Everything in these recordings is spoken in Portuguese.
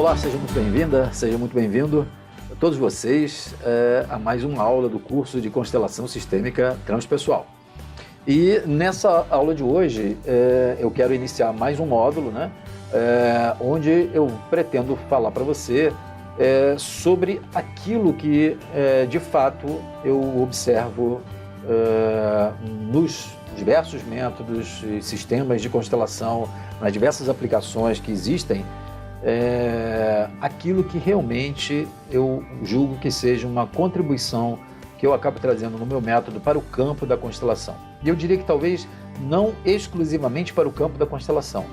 Olá, seja muito bem-vinda, seja muito bem-vindo a todos vocês a mais uma aula do curso de Constelação Sistêmica Transpessoal. E nessa aula de hoje eu quero iniciar mais um módulo, né, onde eu pretendo falar para você sobre aquilo que de fato eu observo nos diversos métodos e sistemas de constelação, nas diversas aplicações que existem, aquilo que realmente eu julgo que seja uma contribuição que eu acabo trazendo no meu método para o campo da constelação. E eu diria que talvez não exclusivamente para o campo da constelação,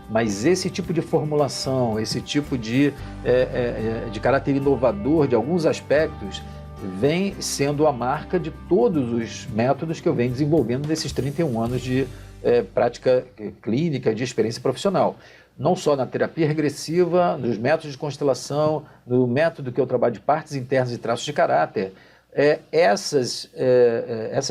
mas esse tipo de formulação, esse tipo de caráter inovador de alguns aspectos vem sendo a marca de todos os métodos que eu venho desenvolvendo nesses 31 anos de prática clínica, de experiência profissional. Não só na terapia regressiva, nos métodos de constelação, no método que eu trabalho de partes internas e traços de caráter. Essas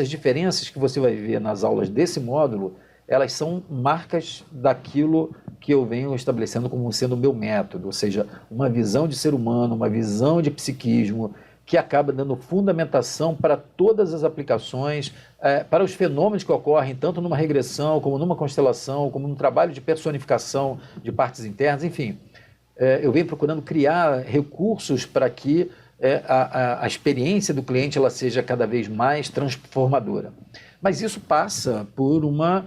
diferenças que você vai ver nas aulas desse módulo, elas são marcas daquilo que eu venho estabelecendo como sendo o meu método, ou seja, uma visão de ser humano, uma visão de psiquismo, que acaba dando fundamentação para todas as aplicações, para os fenômenos que ocorrem tanto numa regressão, como numa constelação, como num trabalho de personificação de partes internas, enfim. Eu venho procurando criar recursos para que a experiência do cliente ela seja cada vez mais transformadora. Mas isso passa por uma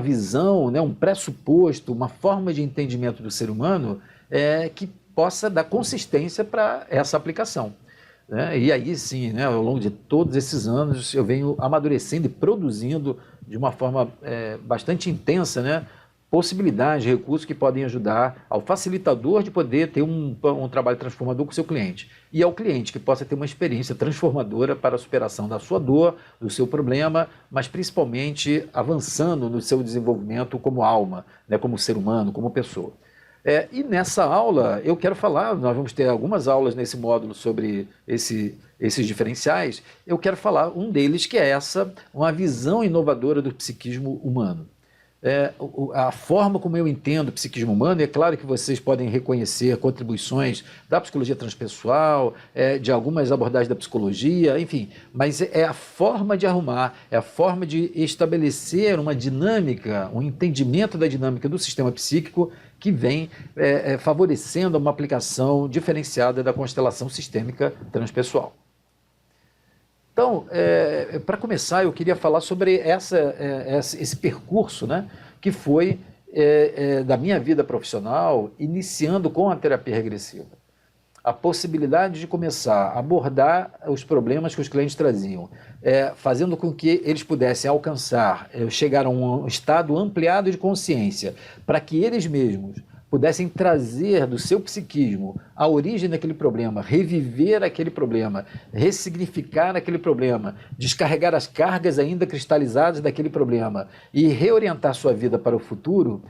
visão, né, um pressuposto, uma forma de entendimento do ser humano que possa dar consistência para essa aplicação. E aí sim, né, ao longo de todos esses anos, eu venho amadurecendo e produzindo de uma forma bastante intensa, né, possibilidades, recursos que podem ajudar ao facilitador de poder ter um trabalho transformador com o seu cliente. E ao cliente que possa ter uma experiência transformadora para a superação da sua dor, do seu problema, mas principalmente avançando no seu desenvolvimento como alma, né, como ser humano, como pessoa. E nessa aula eu quero falar, nós vamos ter algumas aulas nesse módulo sobre esses diferenciais, eu quero falar um deles que é uma visão inovadora do psiquismo humano. A forma como eu entendo o psiquismo humano, é claro que vocês podem reconhecer contribuições da psicologia transpessoal, de algumas abordagens da psicologia, enfim, mas é a forma de arrumar, é a forma de estabelecer uma dinâmica, um entendimento da dinâmica do sistema psíquico que vem favorecendo uma aplicação diferenciada da constelação sistêmica transpessoal. Então, para começar, eu queria falar sobre esse percurso, né, que foi da minha vida profissional, iniciando com a terapia regressiva. A possibilidade de começar a abordar os problemas que os clientes traziam, fazendo com que eles pudessem alcançar, chegar a um estado ampliado de consciência, para que eles mesmos pudessem trazer do seu psiquismo a origem daquele problema, reviver aquele problema, ressignificar aquele problema, descarregar as cargas ainda cristalizadas daquele problema e reorientar sua vida para o futuro,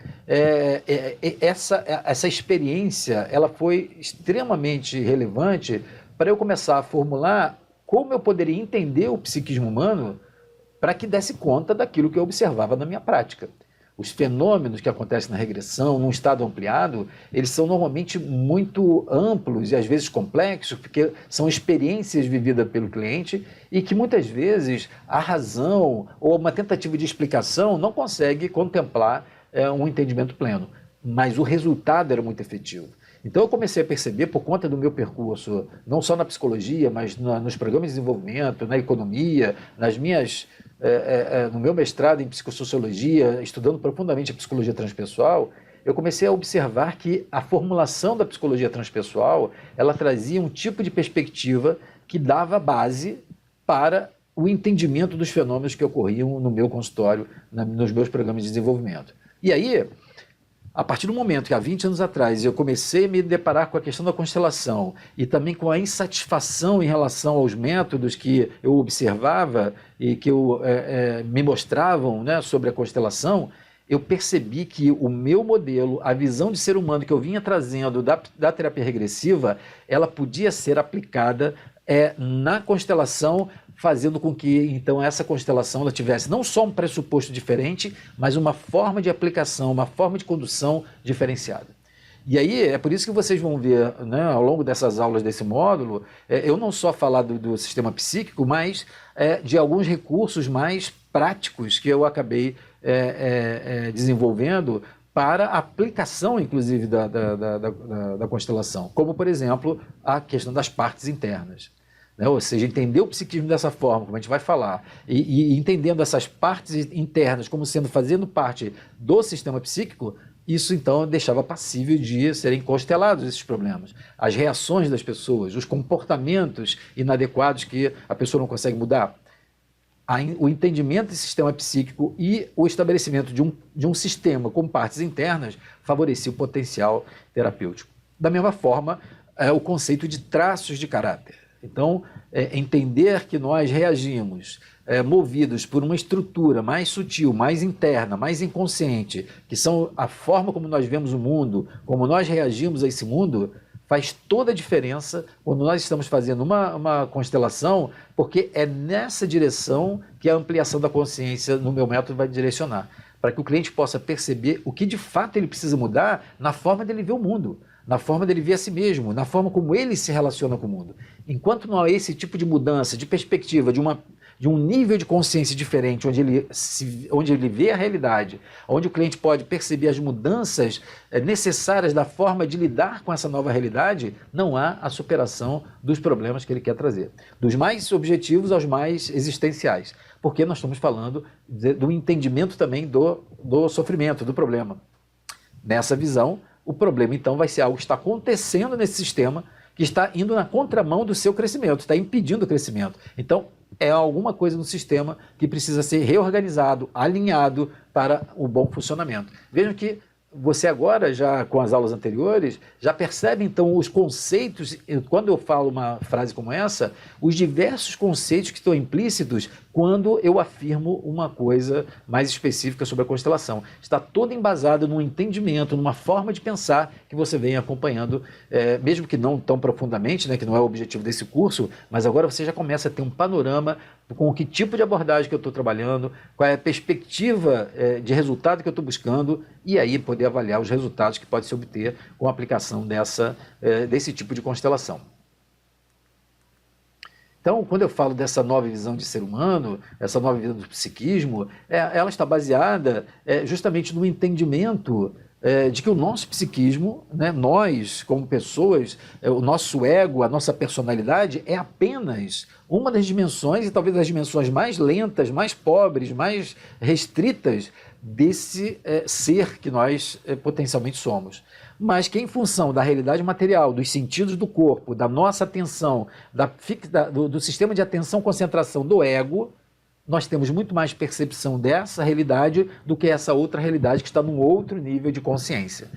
essa experiência ela foi extremamente relevante para eu começar a formular como eu poderia entender o psiquismo humano para que desse conta daquilo que eu observava na minha prática. Os fenômenos que acontecem na regressão, num estado ampliado, eles são normalmente muito amplos e às vezes complexos, porque são experiências vividas pelo cliente e que muitas vezes a razão ou uma tentativa de explicação não consegue contemplar um entendimento pleno. Mas o resultado era muito efetivo. Então eu comecei a perceber, por conta do meu percurso, não só na psicologia, mas nos programas de desenvolvimento, na economia, no meu mestrado em psicossociologia, estudando profundamente a psicologia transpessoal, eu comecei a observar que a formulação da psicologia transpessoal, ela trazia um tipo de perspectiva que dava base para o entendimento dos fenômenos que ocorriam no meu consultório, nos meus programas de desenvolvimento. E aí, a partir do momento que há 20 anos atrás eu comecei a me deparar com a questão da constelação e também com a insatisfação em relação aos métodos que eu observava e que me mostravam, né, sobre a constelação, eu percebi que o meu modelo, a visão de ser humano que eu vinha trazendo da terapia regressiva, ela podia ser aplicada na constelação, fazendo com que, então, essa constelação ela tivesse não só um pressuposto diferente, mas uma forma de aplicação, uma forma de condução diferenciada. E aí é por isso que vocês vão ver, né, ao longo dessas aulas desse módulo, eu não só falar do sistema psíquico, mas de alguns recursos mais práticos que eu acabei desenvolvendo para a aplicação, inclusive, da constelação, como, por exemplo, a questão das partes internas. Né? Ou seja, entender o psiquismo dessa forma, como a gente vai falar, e entendendo essas partes internas como fazendo parte do sistema psíquico, isso então deixava passível de serem constelados esses problemas. As reações das pessoas, os comportamentos inadequados que a pessoa não consegue mudar. O entendimento desse sistema psíquico e o estabelecimento de um sistema com partes internas favorecia o potencial terapêutico. Da mesma forma, o conceito de traços de caráter. Então, entender que nós reagimos movidos por uma estrutura mais sutil, mais interna, mais inconsciente, que são a forma como nós vemos o mundo, como nós reagimos a esse mundo, faz toda a diferença quando nós estamos fazendo uma constelação, porque é nessa direção que a ampliação da consciência no meu método vai direcionar, para que o cliente possa perceber o que de fato ele precisa mudar na forma dele ver o mundo, na forma dele ver a si mesmo, na forma como ele se relaciona com o mundo. Enquanto não há esse tipo de mudança, de perspectiva, de um nível de consciência diferente, onde ele vê a realidade, onde o cliente pode perceber as mudanças necessárias da forma de lidar com essa nova realidade, não há a superação dos problemas que ele quer trazer. Dos mais objetivos aos mais existenciais, porque nós estamos falando do entendimento também do sofrimento, do problema. Nessa visão, o problema então vai ser algo que está acontecendo nesse sistema, que está indo na contramão do seu crescimento, está impedindo o crescimento. Então, é alguma coisa no sistema que precisa ser reorganizado, alinhado para o bom funcionamento. Vejam que você agora, já com as aulas anteriores, já percebe então os conceitos, quando eu falo uma frase como essa, os diversos conceitos que estão implícitos quando eu afirmo uma coisa mais específica sobre a constelação. Está todo embasado num entendimento, numa forma de pensar que você vem acompanhando, mesmo que não tão profundamente, né, que não é o objetivo desse curso, mas agora você já começa a ter um panorama com que tipo de abordagem que eu estou trabalhando, qual é a perspectiva de resultado que eu estou buscando, e aí poder avaliar os resultados que pode se obter com a aplicação desse tipo de constelação. Então, quando eu falo dessa nova visão de ser humano, essa nova visão do psiquismo, ela está baseada justamente no entendimento de que o nosso psiquismo, né, nós como pessoas, o nosso ego, a nossa personalidade é apenas uma das dimensões, e talvez das dimensões mais lentas, mais pobres, mais restritas desse ser que nós potencialmente somos. Mas que em função da realidade material, dos sentidos do corpo, da nossa atenção, do sistema de atenção-concentração do ego, nós temos muito mais percepção dessa realidade do que essa outra realidade que está num outro nível de consciência.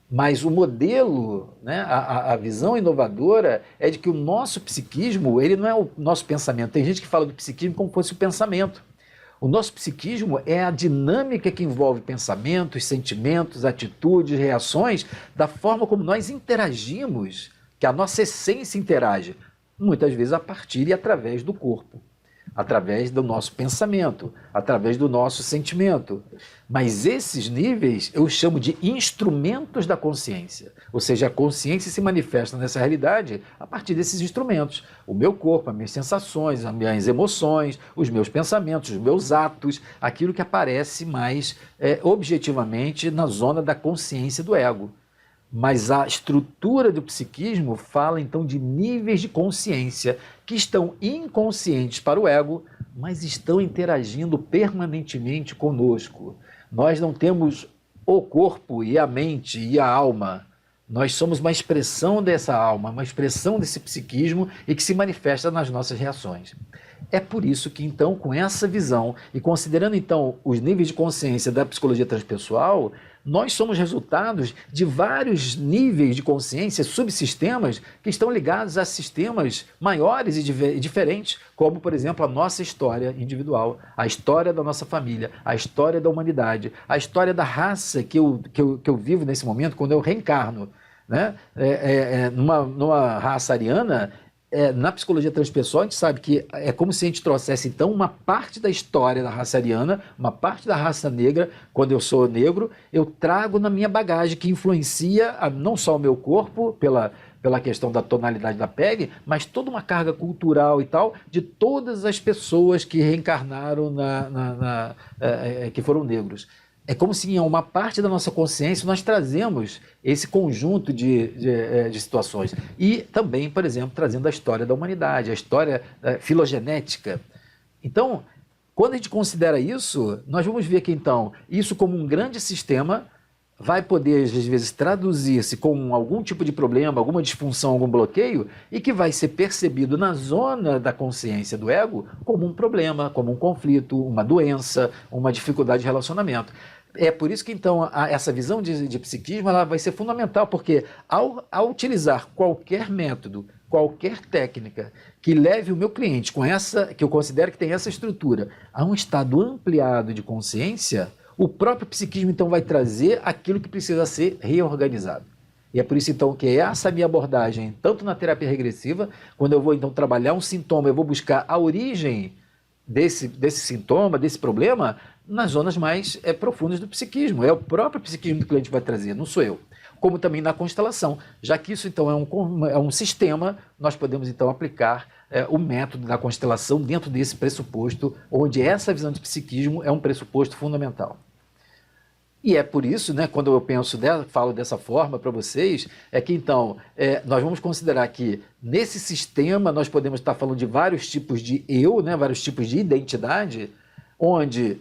Mas o modelo, né, a visão inovadora é de que o nosso psiquismo, ele não é o nosso pensamento. Tem gente que fala do psiquismo como se fosse o pensamento. O nosso psiquismo é a dinâmica que envolve pensamentos, sentimentos, atitudes, reações, da forma como nós interagimos, que a nossa essência interage, muitas vezes a partir e através do corpo, através do nosso pensamento, através do nosso sentimento. Mas esses níveis eu chamo de instrumentos da consciência, ou seja, a consciência se manifesta nessa realidade a partir desses instrumentos. O meu corpo, as minhas sensações, as minhas emoções, os meus pensamentos, os meus atos, aquilo que aparece mais objetivamente na zona da consciência do ego. Mas a estrutura do psiquismo fala então de níveis de consciência que estão inconscientes para o ego, mas estão interagindo permanentemente conosco. Nós não temos o corpo e a mente e a alma. Nós somos uma expressão dessa alma, uma expressão desse psiquismo e que se manifesta nas nossas reações. É por isso que, então, com essa visão e considerando, então, os níveis de consciência da psicologia transpessoal, nós somos resultados de vários níveis de consciência, subsistemas, que estão ligados a sistemas maiores e diferentes, como, por exemplo, a nossa história individual, a história da nossa família, a história da humanidade, a história da raça que eu vivo nesse momento, quando eu reencarno, né? Numa raça ariana. na psicologia transpessoal, a gente sabe que é como se a gente trouxesse, então, uma parte da história da raça ariana, uma parte da raça negra. Quando eu sou negro, eu trago na minha bagagem, que influencia não só o meu corpo, pela questão da tonalidade da pele, mas toda uma carga cultural e tal, de todas as pessoas que reencarnaram, que foram negros. É como se em uma parte da nossa consciência nós trazemos esse conjunto de situações. E também, por exemplo, trazendo a história da humanidade, a história filogenética. Então, quando a gente considera isso, nós vamos ver que, então, isso como um grande sistema vai poder, às vezes, traduzir-se com algum tipo de problema, alguma disfunção, algum bloqueio, e que vai ser percebido na zona da consciência do ego como um problema, como um conflito, uma doença, uma dificuldade de relacionamento. É por isso que, então, essa visão de psiquismo ela vai ser fundamental, porque ao utilizar qualquer método, qualquer técnica que leve o meu cliente com que eu considero que tem essa estrutura, a um estado ampliado de consciência, o próprio psiquismo, então, vai trazer aquilo que precisa ser reorganizado. E é por isso, então, que essa minha abordagem, tanto na terapia regressiva, quando eu vou, então, trabalhar um sintoma, eu vou buscar a origem desse sintoma, desse problema, nas zonas mais profundas do psiquismo. É o próprio psiquismo que o cliente vai trazer, não sou eu. Como também na constelação, já que isso, então, é um sistema, nós podemos, então, aplicar o método da constelação dentro desse pressuposto, onde essa visão de psiquismo é um pressuposto fundamental. E é por isso, né, quando eu falo dessa forma para vocês, é que então nós vamos considerar que nesse sistema nós podemos estar falando de vários tipos de eu, né, vários tipos de identidade, onde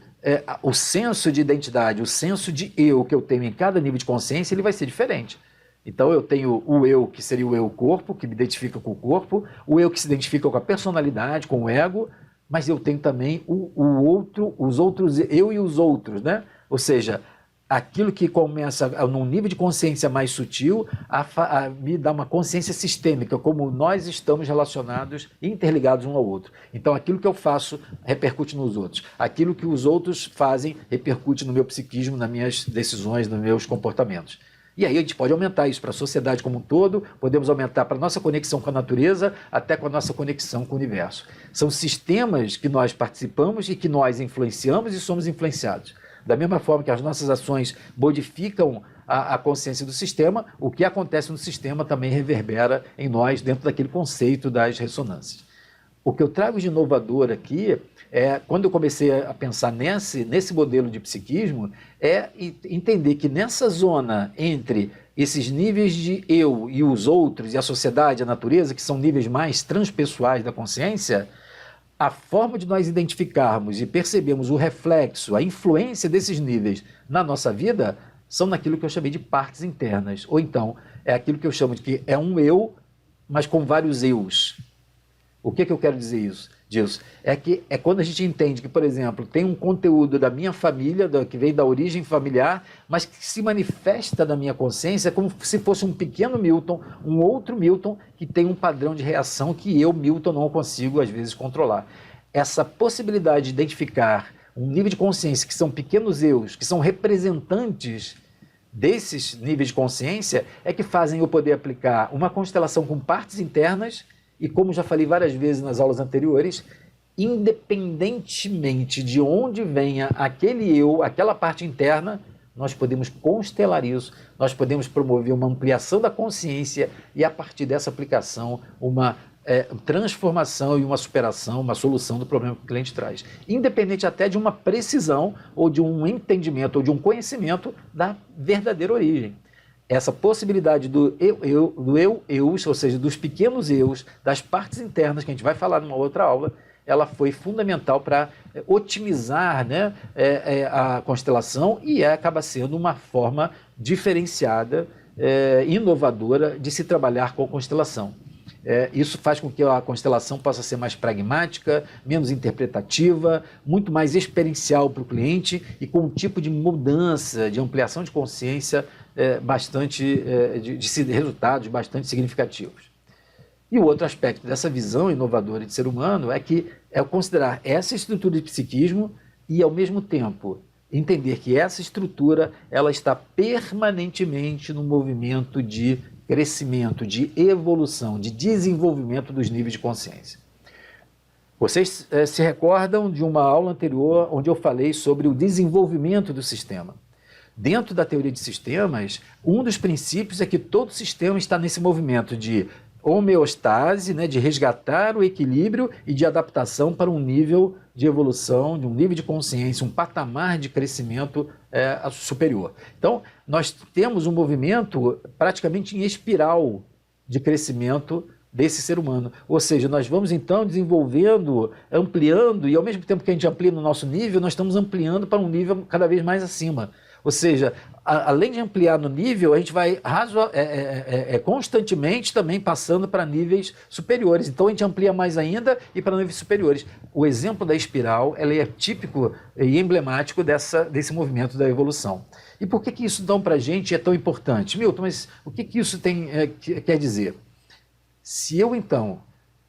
o senso de identidade, o senso de eu que eu tenho em cada nível de consciência, ele vai ser diferente. Então eu tenho o eu, que seria o eu-corpo, que me identifica com o corpo, o eu que se identifica com a personalidade, com o ego, mas eu tenho também os outros eu e os outros, né? Ou seja, aquilo que começa num nível de consciência mais sutil a me dar uma consciência sistêmica, como nós estamos relacionados e interligados um ao outro. Então, aquilo que eu faço repercute nos outros. Aquilo que os outros fazem repercute no meu psiquismo, nas minhas decisões, nos meus comportamentos. E aí a gente pode aumentar isso para a sociedade como um todo, podemos aumentar para a nossa conexão com a natureza, até com a nossa conexão com o universo. São sistemas que nós participamos e que nós influenciamos e somos influenciados. Da mesma forma que as nossas ações modificam a consciência do sistema, o que acontece no sistema também reverbera em nós dentro daquele conceito das ressonâncias. O que eu trago de inovador aqui quando eu comecei a pensar nesse modelo de psiquismo, é entender que nessa zona entre esses níveis de eu e os outros, e a sociedade, a natureza, que são níveis mais transpessoais da consciência, a forma de nós identificarmos e percebermos o reflexo, a influência desses níveis na nossa vida, são naquilo que eu chamei de partes internas. Ou então, é aquilo que eu chamo de que é um eu, mas com vários eus. O que eu quero dizer disso? É que quando a gente entende que, por exemplo, tem um conteúdo da minha família, que vem da origem familiar, mas que se manifesta na minha consciência como se fosse um pequeno Milton, um outro Milton, que tem um padrão de reação que eu, Milton, não consigo, às vezes, controlar. Essa possibilidade de identificar um nível de consciência que são pequenos eus, que são representantes desses níveis de consciência, é que fazem eu poder aplicar uma constelação com partes internas. E como já falei várias vezes nas aulas anteriores, independentemente de onde venha aquele eu, aquela parte interna, nós podemos constelar isso, nós podemos promover uma ampliação da consciência e, a partir dessa aplicação, uma transformação e uma superação, uma solução do problema que o cliente traz. Independente até de uma precisão ou de um entendimento ou de um conhecimento da verdadeira origem. Essa possibilidade do eu-eus, ou seja, dos pequenos eus, das partes internas, que a gente vai falar numa outra aula, ela foi fundamental para otimizar, né, a constelação e acaba sendo uma forma diferenciada, inovadora de se trabalhar com a constelação. Isso faz com que a constelação possa ser mais pragmática, menos interpretativa, muito mais experiencial para o cliente e com um tipo de mudança, de ampliação de consciência de resultados bastante significativos. E o outro aspecto dessa visão inovadora de ser humano é considerar essa estrutura de psiquismo e, ao mesmo tempo, entender que essa estrutura ela está permanentemente no movimento de crescimento, de evolução, de desenvolvimento dos níveis de consciência. Vocês se recordam de uma aula anterior onde eu falei sobre o desenvolvimento do sistema. Dentro da teoria de sistemas, um dos princípios é que todo sistema está nesse movimento de homeostase, né, de resgatar o equilíbrio e de adaptação para um nível de evolução, de um nível de consciência, um patamar de crescimento superior. Então, nós temos um movimento praticamente em espiral de crescimento desse ser humano. Ou seja, nós vamos então desenvolvendo, ampliando, e ao mesmo tempo que a gente amplia no nosso nível, nós estamos ampliando para um nível cada vez mais acima. Ou seja, além de ampliar no nível, a gente vai constantemente também passando para níveis superiores. Então a gente amplia mais ainda e para níveis superiores. O exemplo da espiral, ela é típico e emblemático desse movimento da evolução. E por que isso então para a gente é tão importante? Milton, mas o que isso quer dizer? Se eu então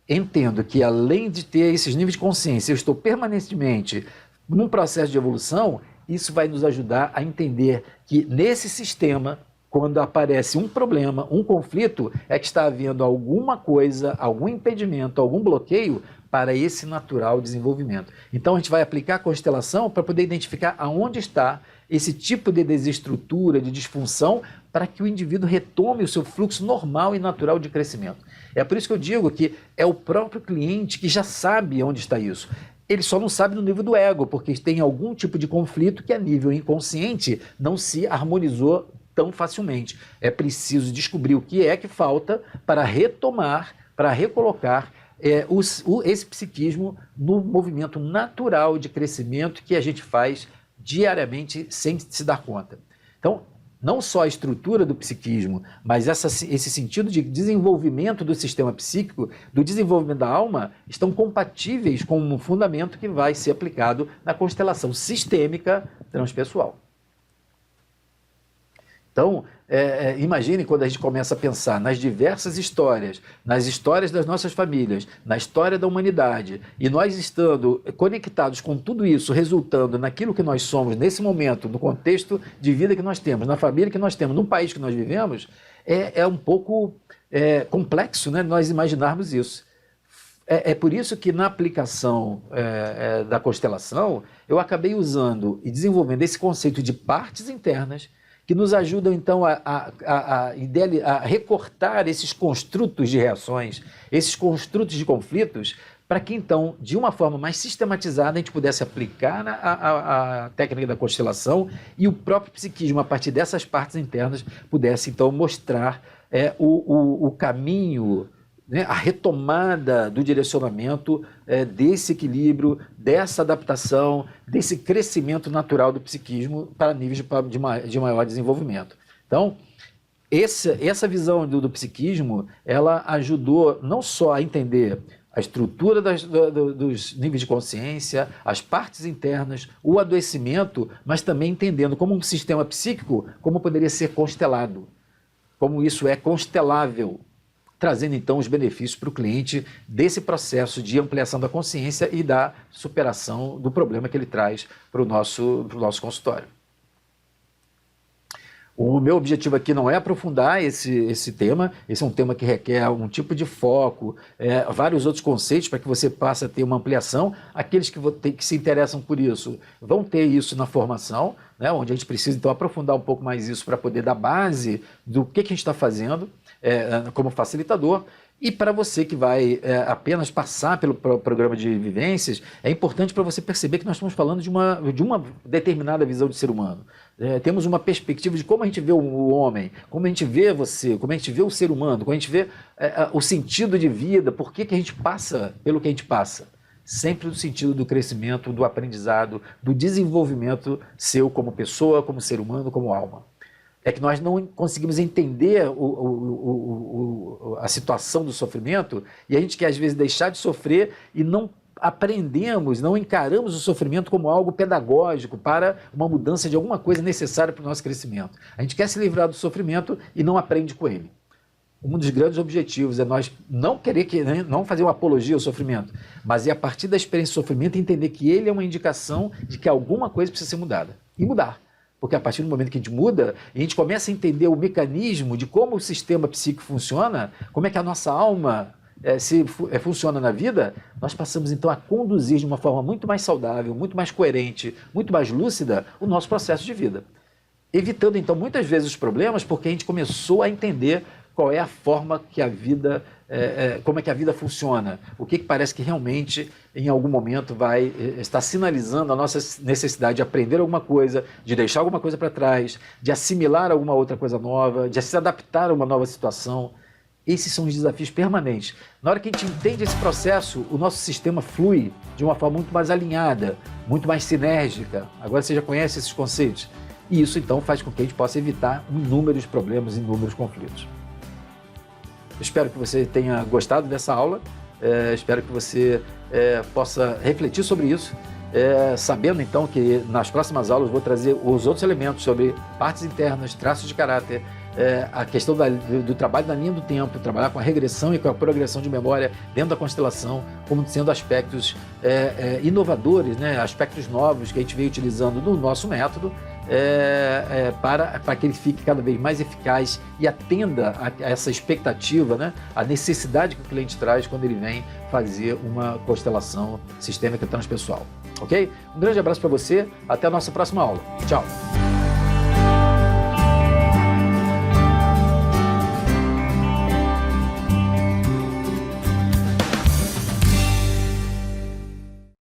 entendo que além de ter esses níveis de consciência, eu estou permanentemente num processo de evolução, isso vai nos ajudar a entender que nesse sistema, quando aparece um problema, um conflito, é que está havendo alguma coisa, algum impedimento, algum bloqueio para esse natural desenvolvimento. Então a gente vai aplicar a constelação para poder identificar aonde está esse tipo de desestrutura, de disfunção, para que o indivíduo retome o seu fluxo normal e natural de crescimento. É por isso que eu digo que é o próprio cliente que já sabe onde está isso. Ele só não sabe no nível do ego, porque tem algum tipo de conflito que a nível inconsciente não se harmonizou tão facilmente. É preciso descobrir o que é que falta para retomar, para recolocar esse psiquismo no movimento natural de crescimento que a gente faz diariamente sem se dar conta. Então, não só a estrutura do psiquismo, mas esse sentido de desenvolvimento do sistema psíquico, do desenvolvimento da alma, estão compatíveis com um fundamento que vai ser aplicado na constelação sistêmica transpessoal. Então, imagine quando a gente começa a pensar nas diversas histórias, nas histórias das nossas famílias, na história da humanidade, e nós estando conectados com tudo isso, resultando naquilo que nós somos nesse momento, no contexto de vida que nós temos, na família que nós temos, no país que nós vivemos, é um pouco complexo, né, nós imaginarmos isso. É por isso que na aplicação da constelação, eu acabei usando e desenvolvendo esse conceito de partes internas, que nos ajudam, então, a recortar esses construtos de reações, esses construtos de conflitos, para que, então, de uma forma mais sistematizada, a gente pudesse aplicar a técnica da constelação e o próprio psiquismo, a partir dessas partes internas, pudesse, então, mostrar o caminho, né, a retomada do direcionamento desse equilíbrio, dessa adaptação, desse crescimento natural do psiquismo para níveis de maior desenvolvimento. Então, essa visão do psiquismo, ela ajudou não só a entender a estrutura dos níveis de consciência, as partes internas, o adoecimento, mas também entendendo como um sistema psíquico, como poderia ser constelado, como isso é constelável, trazendo então os benefícios para o cliente desse processo de ampliação da consciência e da superação do problema que ele traz para o nosso consultório. O meu objetivo aqui não é aprofundar esse tema, esse é um tema que requer um tipo de foco, vários outros conceitos para que você passe a ter uma ampliação. Aqueles que se interessam por isso vão ter isso na formação, né, onde a gente precisa então aprofundar um pouco mais isso para poder dar base do que a gente está fazendo como facilitador. E para você que vai apenas passar pelo programa de vivências, é importante para você perceber que nós estamos falando de uma determinada visão de ser humano. Temos uma perspectiva de como a gente vê o homem, como a gente vê você, como a gente vê o ser humano, como a gente vê o sentido de vida, por que a gente passa pelo que a gente passa. Sempre no sentido do crescimento, do aprendizado, do desenvolvimento seu como pessoa, como ser humano, como alma. É que nós não conseguimos entender a situação do sofrimento e a gente quer às vezes deixar de sofrer e não aprendemos, não encaramos o sofrimento como algo pedagógico para uma mudança de alguma coisa necessária para o nosso crescimento. A gente quer se livrar do sofrimento e não aprende com ele. Um dos grandes objetivos é nós não não fazer uma apologia ao sofrimento, mas é a partir da experiência do sofrimento entender que ele é uma indicação de que alguma coisa precisa ser mudada. E mudar. Porque a partir do momento que a gente muda, e a gente começa a entender o mecanismo de como o sistema psíquico funciona, como é que a nossa alma funciona na vida, nós passamos então a conduzir de uma forma muito mais saudável, muito mais coerente, muito mais lúcida o nosso processo de vida. Evitando então muitas vezes os problemas, porque a gente começou a entender qual é a forma que a vida, como é que a vida funciona, o que parece que realmente em algum momento vai estar sinalizando a nossa necessidade de aprender alguma coisa, de deixar alguma coisa para trás, de assimilar alguma outra coisa nova, de se adaptar a uma nova situação. Esses são os desafios permanentes. Na hora que a gente entende esse processo, o nosso sistema flui de uma forma muito mais alinhada, muito mais sinérgica. Agora você já conhece esses conceitos. E isso então faz com que a gente possa evitar inúmeros problemas, inúmeros conflitos. Espero que você tenha gostado dessa aula, espero que você possa refletir sobre isso, sabendo então que nas próximas aulas eu vou trazer os outros elementos sobre partes internas, traços de caráter, a questão do trabalho na linha do tempo, trabalhar com a regressão e com a progressão de memória dentro da constelação, como sendo aspectos inovadores, né? Aspectos novos que a gente veio utilizando no nosso método, para que ele fique cada vez mais eficaz e atenda a essa expectativa, né? A necessidade que o cliente traz quando ele vem fazer uma constelação sistêmica transpessoal. Ok? Um grande abraço para você, até a nossa próxima aula. Tchau!